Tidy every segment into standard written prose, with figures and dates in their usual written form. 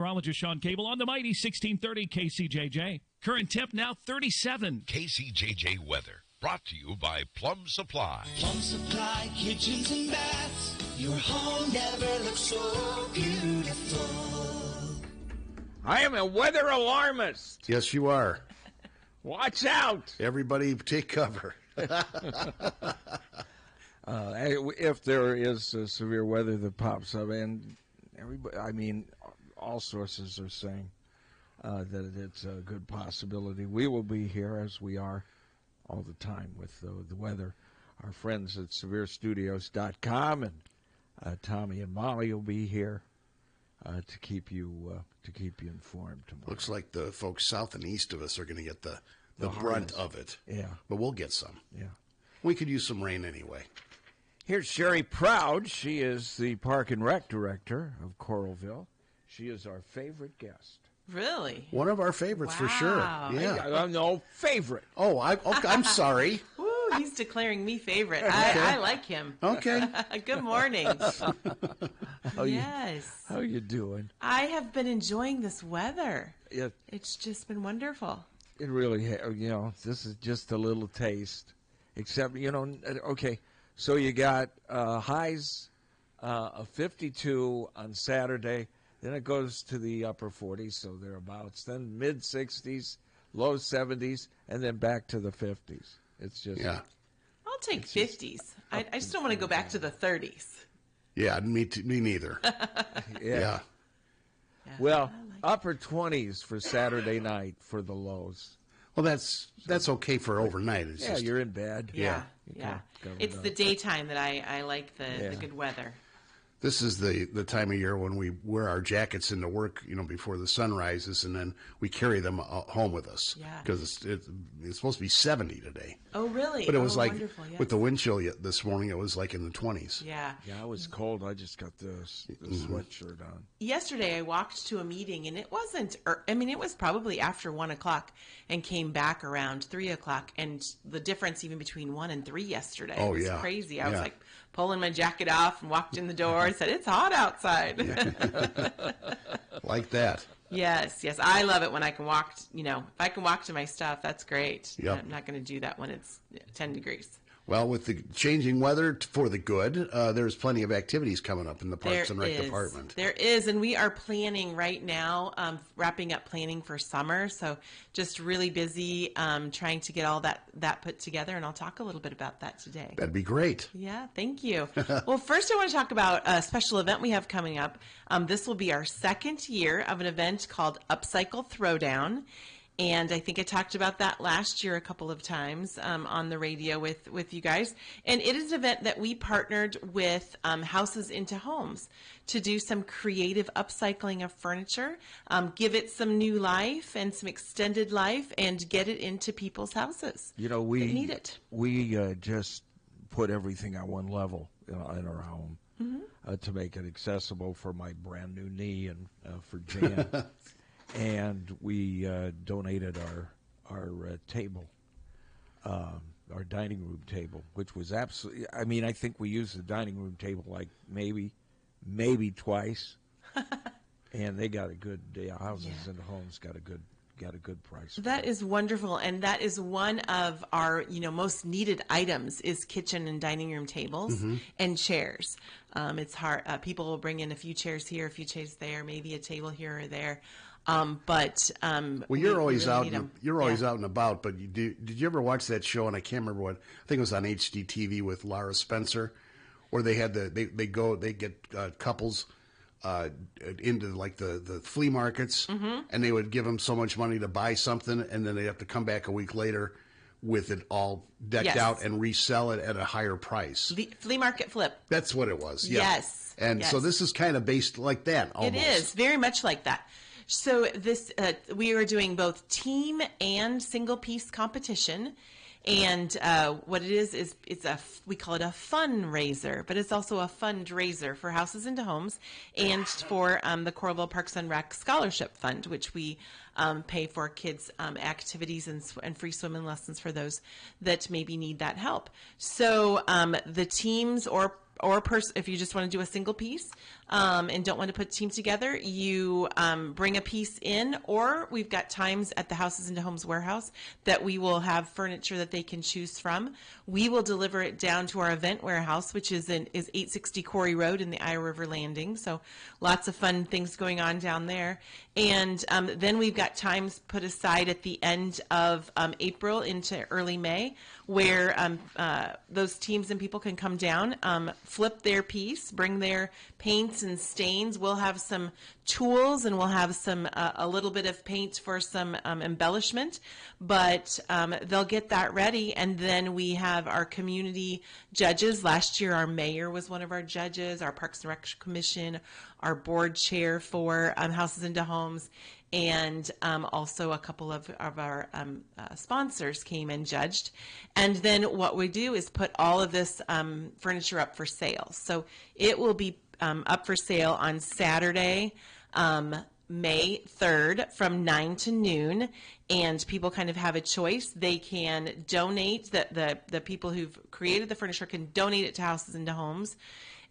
Meteorologist Sean Cable on the mighty 1630 KCJJ. Current temp now 37. KCJJ weather brought to you by Plum Supply. Plum Supply kitchens and baths. Your home never looks so beautiful. I am a weather alarmist. Yes, you are. Watch out. Everybody take cover. If there is severe weather that pops up, and everybody, I mean, all sources are saying that it's a good possibility. We will be here, as we are all the time with the weather. Our friends at SevereStudios.com and Tommy and Molly will be here to keep you informed tomorrow. Looks like the folks south and east of us are going to get the brunt of it. Yeah. But we'll get some. Yeah. We could use some rain anyway. Here's Shari Proud. She is the Park and Rec Director of Coralville. She is our favorite guest. Really? One of our favorites for sure. Yeah. No, favorite. Oh, I'm sorry. Woo, he's declaring me favorite. I like him. Okay. Good morning. Yes. How you doing? I have been enjoying this weather. Yeah. It's just been wonderful. It really, this is just a little taste. Except, okay, so you got highs of 52 on Saturday. Then it goes to the upper 40s, so thereabouts. Then mid-60s, low 70s, and then back to the 50s. It's just... Yeah. I'll take 50s. I just don't want to go back to the 30s. Yeah, me neither. Yeah. Well, upper 20s for Saturday night for the lows. Well, that's okay for overnight. It's just, you're in bed. Yeah. It's the daytime that I like the good weather. This is the time of year when we wear our jackets into work, before the sun rises, and then we carry them home with us. Yeah. Because it's supposed to be 70 today. Oh, really? But it was like, wonderful, yes. with the wind chill this morning, it was like in the 20s. Yeah. Yeah, it was cold. I just got the sweatshirt on. Yesterday, I walked to a meeting, and it wasn't, it was probably after 1 o'clock, and came back around 3 o'clock, and the difference even between 1 and 3 yesterday was crazy. I was like pulling my jacket off and walked in the door and said, it's hot outside. Like that. Yes. I love it when I can walk, if I can walk to my stuff, that's great. Yep. I'm not going to do that when it's 10 degrees. Well, with the changing weather for the good, there's plenty of activities coming up in the Parks and Rec department. There is, and we are planning right now, wrapping up planning for summer. So just really busy trying to get all that put together, and I'll talk a little bit about that today. That'd be great. Yeah, thank you. Well, first I want to talk about a special event we have coming up. This will be our second year of an event called Upcycle Throwdown. And I think I talked about that last year a couple of times on the radio with you guys. And it is an event that we partnered with Houses into Homes to do some creative upcycling of furniture, give it some new life and some extended life, and get it into people's houses. We need it. We just put everything on one level in our home to make it accessible for my brand new knee and for Jan. And we donated our table, our dining room table, which was absolutely. I think we used the dining room table like maybe twice, and they got a good. Houses and Homes got a good price. That is wonderful, and that is one of our most needed items is kitchen and dining room tables and chairs. It's hard. People will bring in a few chairs here, a few chairs there, maybe a table here or there. You're always out. You're always out and about. But did you ever watch that show? And I can't remember what. I think it was on HGTV with Lara Spencer, where they had they get couples into like the flea markets, and they would give them so much money to buy something, and then they have to come back a week later with it all decked out and resell it at a higher price. Flea market flip. That's what it was. Yeah. Yes. And so this is kind of based like that. Almost. It is very much like that. So this we are doing both team and single piece competition, and what it is we call it a fundraiser, but it's also a fundraiser for Houses into Homes and for the Coralville Parks and Rec Scholarship Fund, which we pay for kids' activities and free swimming lessons for those that maybe need that help. So the teams or if you just want to do a single piece, and don't want to put a team together, you bring a piece in, or we've got times at the Houses into Homes warehouse that we will have furniture that they can choose from. We will deliver it down to our event warehouse, which is 860 Quarry Road in the Iowa River Landing. So lots of fun things going on down there. And then we've got times put aside at the end of April into early May where those teams and people can come down, flip their piece, bring their paints and stains. We'll have some tools and we'll have some a little bit of paint for some embellishment, but they'll get that ready. And then we have our community judges. Last year our mayor was one of our judges, our Parks and Rec Commission, our board chair for Houses into Homes, and also a couple of our sponsors came and judged. And then what we do is put all of this furniture up for sale. So it will be up for sale on Saturday, May 3rd from 9 to noon, and people kind of have a choice. They can donate, the people who've created the furniture can donate it to Houses into Homes,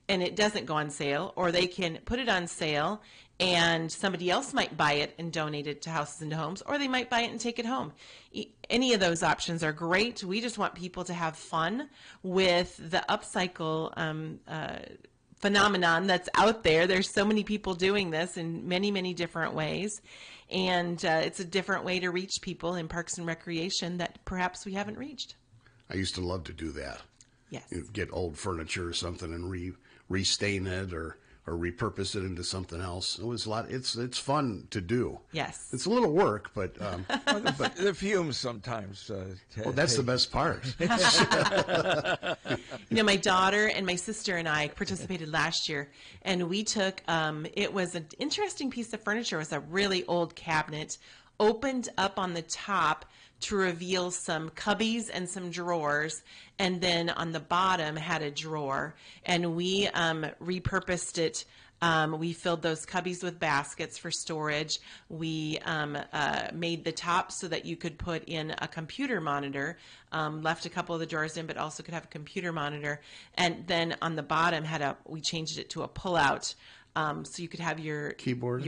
and it doesn't go on sale, or they can put it on sale and somebody else might buy it and donate it to Houses into Homes, or they might buy it and take it home. Any of those options are great. We just want people to have fun with the upcycle phenomenon that's out there. There's so many people doing this in many, many different ways, and it's a different way to reach people in Parks and Recreation that perhaps we haven't reached. I used to love to do that. Yes. You'd get old furniture or something and restain it or repurpose it into something else. It was a lot. It's fun to do. Yes. It's a little work, but but the fumes sometimes. Well, that's the best part. My daughter and my sister and I participated last year, and we took, it was an interesting piece of furniture. It was a really old cabinet, opened up on the top to reveal some cubbies and some drawers, and then on the bottom had a drawer, and we repurposed it. We filled those cubbies with baskets for storage. We made the top so that you could put in a computer monitor, left a couple of the drawers in, but also could have a computer monitor. And then on the bottom we changed it to a pull-out, so you could have your keyboard.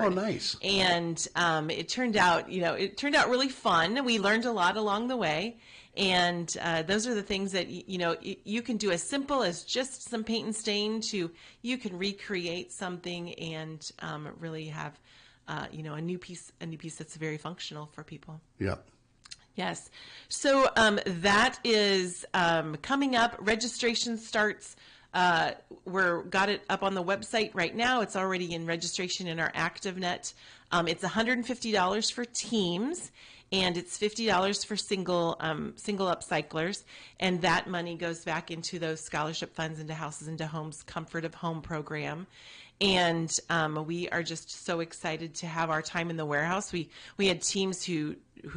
Oh, nice. And it turned out really fun. We learned a lot along the way. And those are the things that, you can do as simple as just some paint and stain to you can recreate something and really have, a new piece that's very functional for people. Yep. Yes. So that is coming up. Registration starts. Got it up on the website right now. It's already in registration in our ActiveNet. It's $150 for teams, and it's $50 for single upcyclers, and that money goes back into those scholarship funds into Houses into Homes Comfort of Home program. And we are just so excited to have our time in the warehouse. We had teams who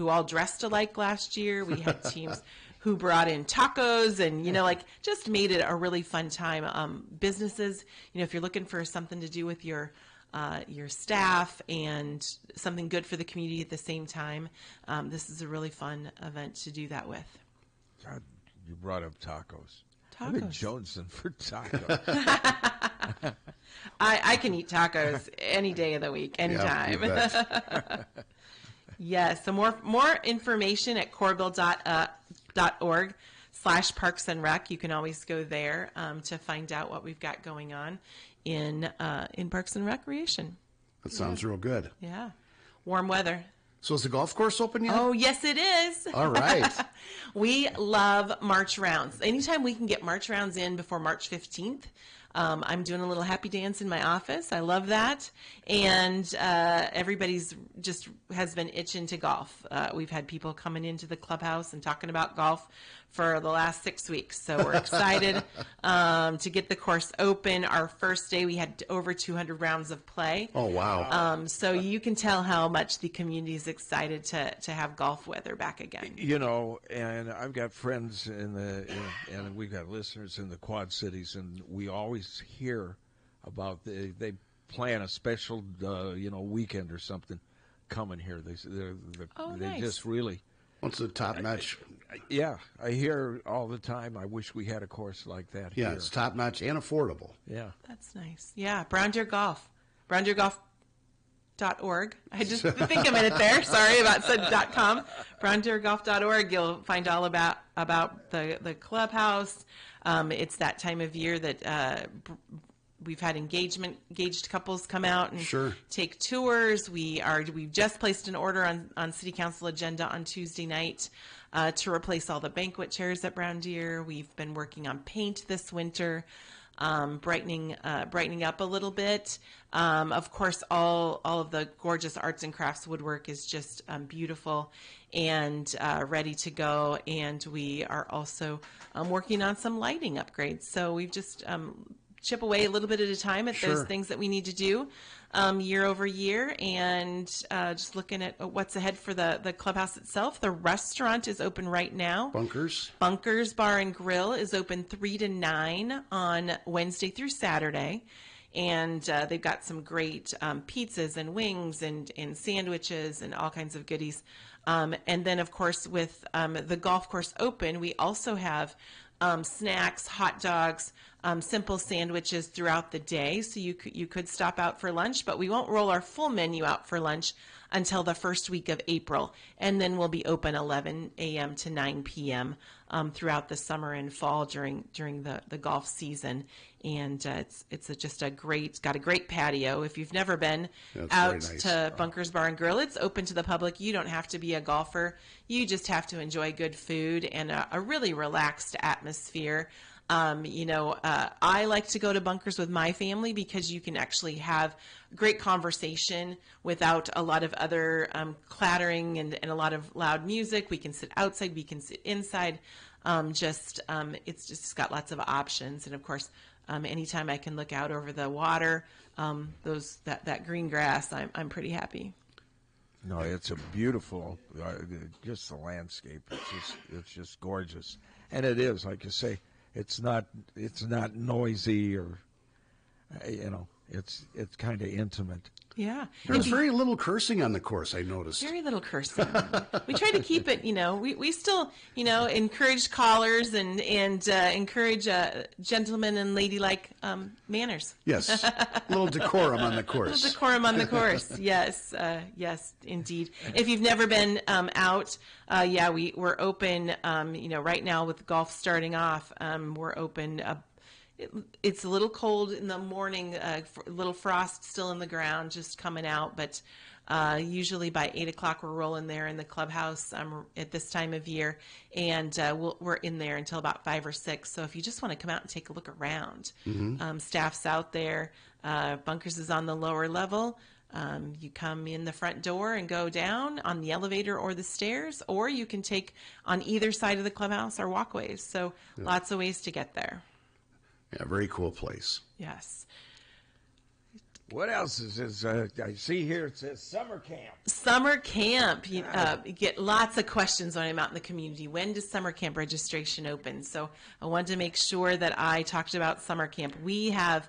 all dressed alike last year. We had teams who brought in tacos and, just made it a really fun time. Businesses, if you're looking for something to do with your staff and something good for the community at the same time, this is a really fun event to do that with. God, you brought up tacos. Tacos. I've been jonesing for tacos. I can eat tacos any day of the week, anytime. Yeah, Yes. So more information at coralville.org/Parks and Rec. You can always go there to find out what we've got going on in Parks and Recreation. That sounds real good. Yeah. Warm weather. So is the golf course open yet? Oh, yes, it is. All right. We love March rounds. Anytime we can get March rounds in before March 15th, I'm doing a little happy dance in my office. I love that. And everybody's just has been itching to golf. We've had people coming into the clubhouse and talking about golf for the last 6 weeks. So we're excited to get the course open. Our first day, we had over 200 rounds of play. Oh, wow. So you can tell how much the community is excited to have golf weather back again. And I've got friends and we've got listeners in the Quad Cities, and we always hear about they plan a special weekend or something coming here. They nice. just really What's the top notch? Yeah, I hear all the time, I wish we had a course like that Yeah, here. it's top notch and affordable. Yeah. That's nice. Yeah, Brown Deer Golf. BrownDeerGolf.org. I just think a minute there. Sorry about said.com. BrownDeerGolf.org. You'll find all about the clubhouse. It's that time of year that we've had engaged couples come out and Sure. take tours. We've just placed an order on City Council agenda on Tuesday night to replace all the banquet chairs at Brown Deer. We've been working on paint this winter. Brightening up a little bit. Of course, all of the gorgeous arts and crafts woodwork is just beautiful and ready to go. And we are also working on some lighting upgrades. So we've just chip away a little bit at a time at those things that we need to do year over year, and just looking at what's ahead for the clubhouse itself. The restaurant is open right now. Bunkers Bar and Grill is open 3 to 9 on Wednesday through Saturday. And they've got some great pizzas and wings and sandwiches and all kinds of goodies. And then, of course, with the golf course open, we also have snacks, hot dogs, simple sandwiches throughout the day. So you could stop out for lunch, but we won't roll our full menu out for lunch until the first week of April. And then we'll be open 11 a.m. to 9 p.m. Throughout the summer and fall during the golf season. And it's got a great patio. If you've never been out to Bunkers Bar and Grill, it's open to the public. You don't have to be a golfer. You just have to enjoy good food and a really relaxed atmosphere. I like to go to Bunkers with my family because you can actually have great conversation without a lot of other clattering and a lot of loud music. We can sit outside, we can sit inside. It's just got lots of options. And of course, anytime I can look out over the water, that green grass, I'm pretty happy. No, it's a beautiful, just the landscape. It's just gorgeous, and it is, like you say, it's not noisy or, it's kind of intimate. Yeah. There's very little cursing on the course, I noticed. Very little cursing. We try to keep it, we still, encourage callers and encourage gentlemen and ladylike manners. Yes. A little decorum on the course. A little decorum on the course. Yes. Yes, indeed. If you've never been out, we're open, right now with golf starting off, we're open it's a little cold in the morning, a little frost still in the ground, just coming out. But usually by 8 o'clock, we're rolling there in the clubhouse at this time of year. And we're in there until about 5 or 6. So if you just want to come out and take a look around, staff's out there. Bunkers is on the lower level. You come in the front door and go down on the elevator or the stairs, or you can take on either side of the clubhouse or walkways. So lots of ways to get there. Yeah, very cool place. Yes. What else is this? I see here it says summer camp. Summer camp. You get lots of questions when I'm out in the community. When does summer camp registration open? So I wanted to make sure that I talked about summer camp. We have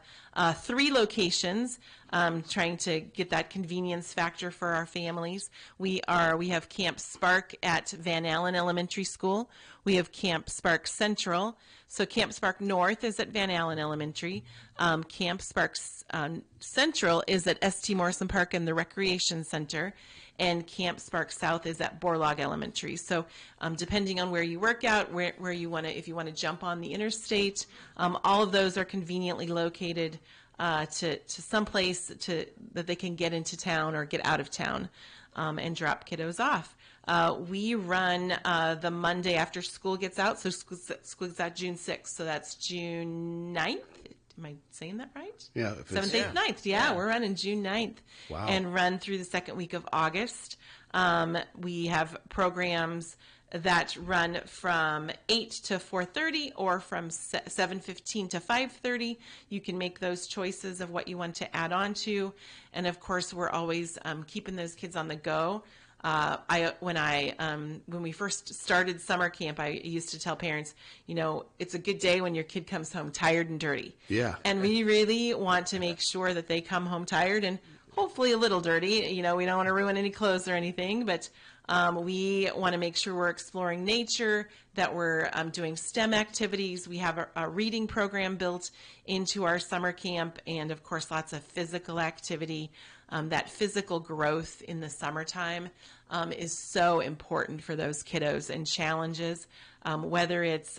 3 locations, trying to get that convenience factor for our families. We have Camp Spark at Van Allen Elementary School. We have Camp Spark Central. So Camp Spark North is at Van Allen Elementary. Camp Spark Central is at St. Morrison Park and the Recreation Center. And Camp Spark South is at Borlaug Elementary. So depending on where you work out, where you want to, if you want to jump on the interstate, all of those are conveniently located to some place that they can get into town or get out of town and drop kiddos off. We run the Monday after school gets out. So school gets out June 6th. So that's June 9th. Am I saying that right? Yeah. 7th, 8th, 9th. Yeah, we're running June 9th. Wow. And run through the second week of August. We have programs that run from 8 to 4:30 or from 7:15 to 5:30. You can make those choices of what you want to add on to. And of course, we're always keeping those kids on the go. When we first started summer camp, I used to tell parents, it's a good day when your kid comes home tired and dirty. Yeah. And we really want to make sure that they come home tired and hopefully a little dirty. You know, we don't want to ruin any clothes or anything, but we want to make sure we're exploring nature, that we're doing STEM activities. We have a reading program built into our summer camp, and of course, lots of physical activity. That physical growth in the summertime is so important for those kiddos, and challenges, whether it's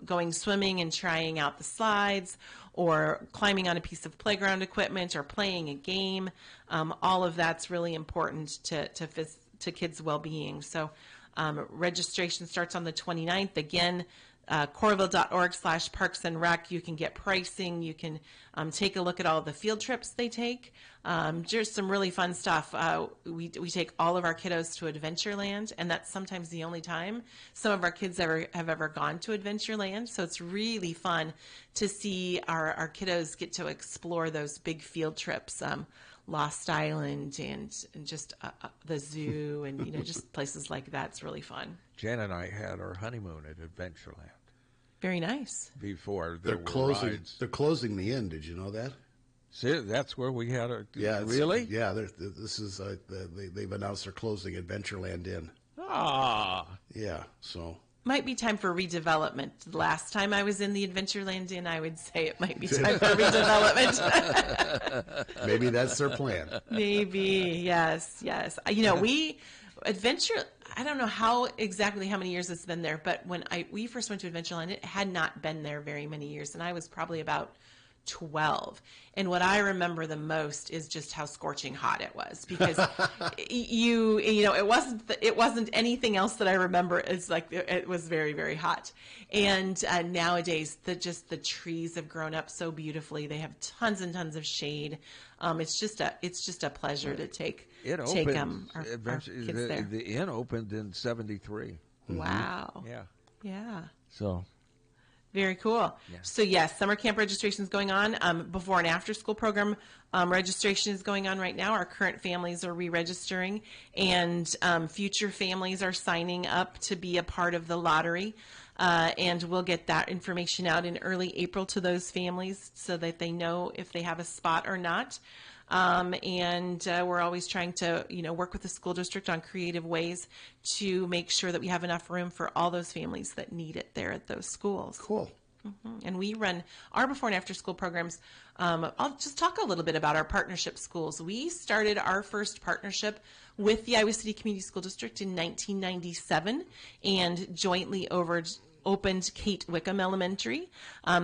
going swimming and trying out the slides, or climbing on a piece of playground equipment, or playing a game. All of that's really important to kids' well-being. So registration starts on the 29th. Again, Coralville.org/Parks and Rec. You can get pricing. You can take a look at all the field trips they take. Just some really fun stuff. We take all of our kiddos to Adventureland, and that's sometimes the only time some of our kids have ever gone to Adventureland. So it's really fun to see our kiddos get to explore those big field trips. Lost Island and just the zoo and just places like that. It's really fun. Jen and I had our honeymoon at Adventureland. Very nice. Before they're closing. Rides. They're closing the inn. Did you know that? See, that's where we had our. Yeah. Really? Yeah. This is. They've announced they're closing Adventureland Inn. Ah. Yeah. So. Might be time for redevelopment. The last time I was in the Adventureland Inn, I would say it might be time for redevelopment. Maybe that's their plan. Maybe, yes. I don't know how many years it's been there, but when we first went to Adventureland, it had not been there very many years, and I was probably about 12. And what I remember the most is just how scorching hot it was, because it wasn't anything else that I remember. It's like it was very, very hot. And nowadays the trees have grown up so beautifully. They have tons and tons of shade. It's just a pleasure to take our kids there. The inn opened in '73. Wow. Yeah. Yeah. So. Very cool. Yeah. So yes, summer camp registration is going on. Before and after school program registration is going on right now. Our current families are re-registering, and future families are signing up to be a part of the lottery. And we'll get that information out in early April to those families so that they know if they have a spot or not. And we're always trying to, work with the school district on creative ways to make sure that we have enough room for all those families that need it there at those schools. Cool. Mm-hmm. And we run our before and after school programs. I'll just talk a little bit about our partnership schools. We started our first partnership with the Iowa City Community School District in 1997 and jointly opened Kate Wickham Elementary.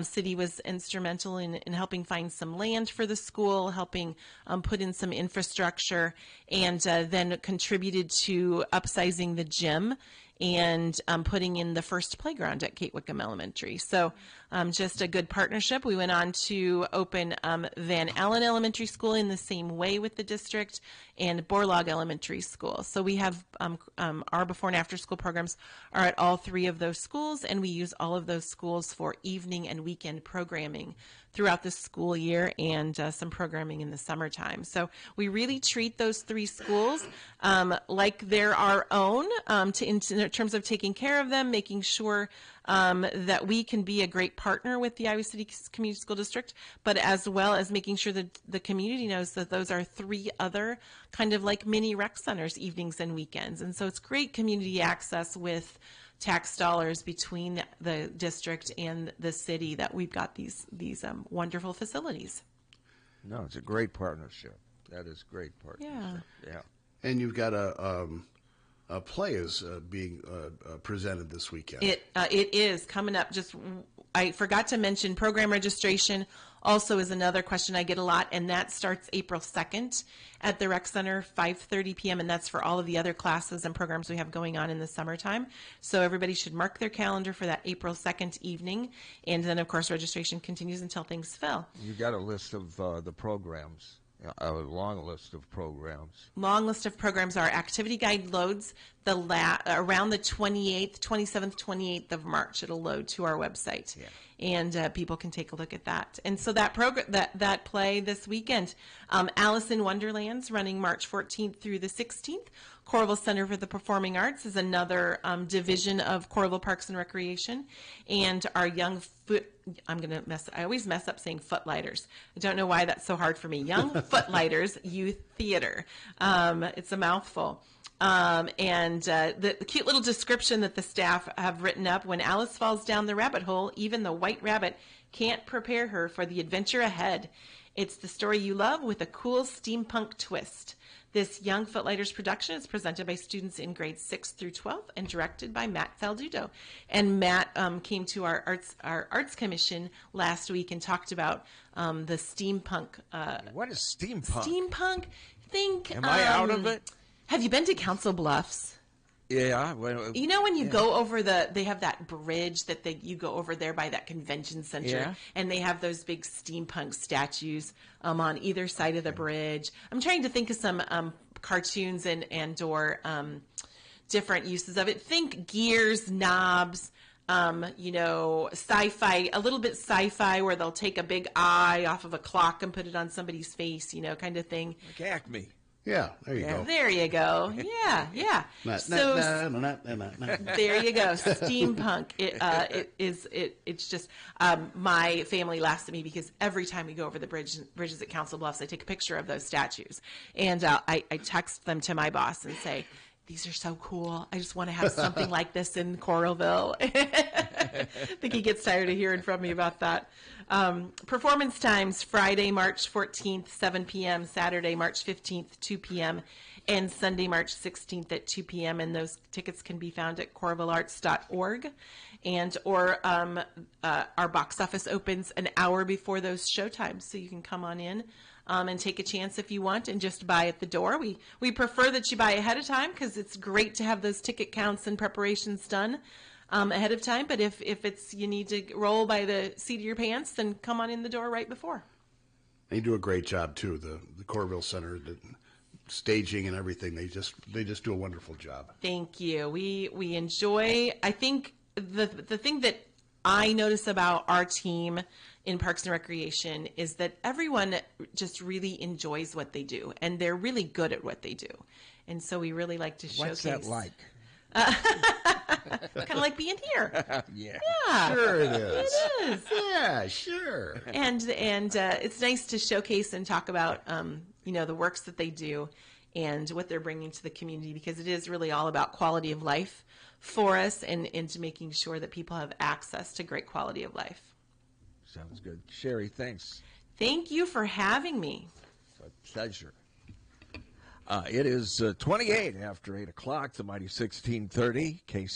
City was instrumental in helping find some land for the school, helping put in some infrastructure, and then contributed to upsizing the gym and putting in the first playground at Kate Wickham Elementary. So just a good partnership. We went on to open Van Allen Elementary School in the same way with the district, and Borlaug Elementary School. So we have our before and after school programs are at all three of those schools, and we use all of those schools for evening and weekend programming throughout the school year, and some programming in the summertime. So we really treat those three schools like they're our own in terms of taking care of them, making sure that we can be a great partner with the Iowa City Community School District, but as well as making sure that the community knows that those are three other kind of like mini rec centers, evenings and weekends. And so it's great community access with tax dollars between the district and the city, that we've got these wonderful facilities. No, it's a great partnership. That is great partnership. Yeah. And you've got a play is being presented this weekend. It is coming up. I forgot to mention program registration also is another question I get a lot, and that starts April 2nd at the Rec Center, 5:30 p.m., and that's for all of the other classes and programs we have going on in the summertime. So everybody should mark their calendar for that April 2nd evening, and then, of course, registration continues until things fill. You got a list of the programs. A long list of programs. Long list of programs. Our activity guide loads around the 27th, 28th of March. It'll load to our website. Yeah. and people can take a look at that. And so that program, that play this weekend, Alice in Wonderland's running March 14th through the 16th. Coralville Center for the Performing Arts is another division of Coralville Parks and Recreation, and our young I always mess up saying Footlighters. I don't know why that's so hard for me. Young Footlighters Youth Theater. It's a mouthful. And the cute little description that the staff have written up: when Alice falls down the rabbit hole, even the white rabbit can't prepare her for the adventure ahead. It's the story you love with a cool steampunk twist. This Young Footlighters production is presented by students in grades 6 through 12 and directed by Matt Faldudo. And Matt came to our arts commission last week and talked about the steampunk. What is steampunk? Steampunk. Am I out of it? Have you been to Council Bluffs? Yeah. Well, you know when you go over they have that bridge that you go over there by that convention center, and they have those big steampunk statues on either side of the bridge. I'm trying to think of some cartoons and/or different uses of it. Think gears, knobs, sci-fi, a little bit sci-fi, where they'll take a big eye off of a clock and put it on somebody's face, kind of thing. Like Acme. Yeah, there you go. There you go. Yeah. So there you go. Steampunk. It's just my family laughs at me because every time we go over the bridges at Council Bluffs, I take a picture of those statues, and I text them to my boss and say, "These are so cool. I just want to have something like this in Coralville." I think he gets tired of hearing from me about that. Performance times: Friday, March 14th, 7 p.m., Saturday, March 15th, 2 p.m., and Sunday, March 16th at 2 p.m. And those tickets can be found at coralvillearts.org. Or our box office opens an hour before those showtimes, so you can come on in and take a chance if you want and just buy at the door. We prefer that you buy ahead of time because it's great to have those ticket counts and preparations done ahead of time. But if it's you need to roll by the seat of your pants, then come on in the door right before. They do a great job too. The Coralville Center, the staging and everything. They just do a wonderful job. Thank you. We enjoy. I think the thing that I notice about our team in Parks and Recreation is that everyone just really enjoys what they do, and they're really good at what they do. And so we really like to showcase. What's that like? Kind of like being here. Yeah. Sure it is. It is. Yeah, sure. And it's nice to showcase and talk about the works that they do and what they're bringing to the community, because it is really all about quality of life for us and to making sure that people have access to great quality of life. Sounds good. Shari, thanks. Thank you for having me. It's a pleasure. It is 28 after 8 o'clock, the mighty 1630 KC.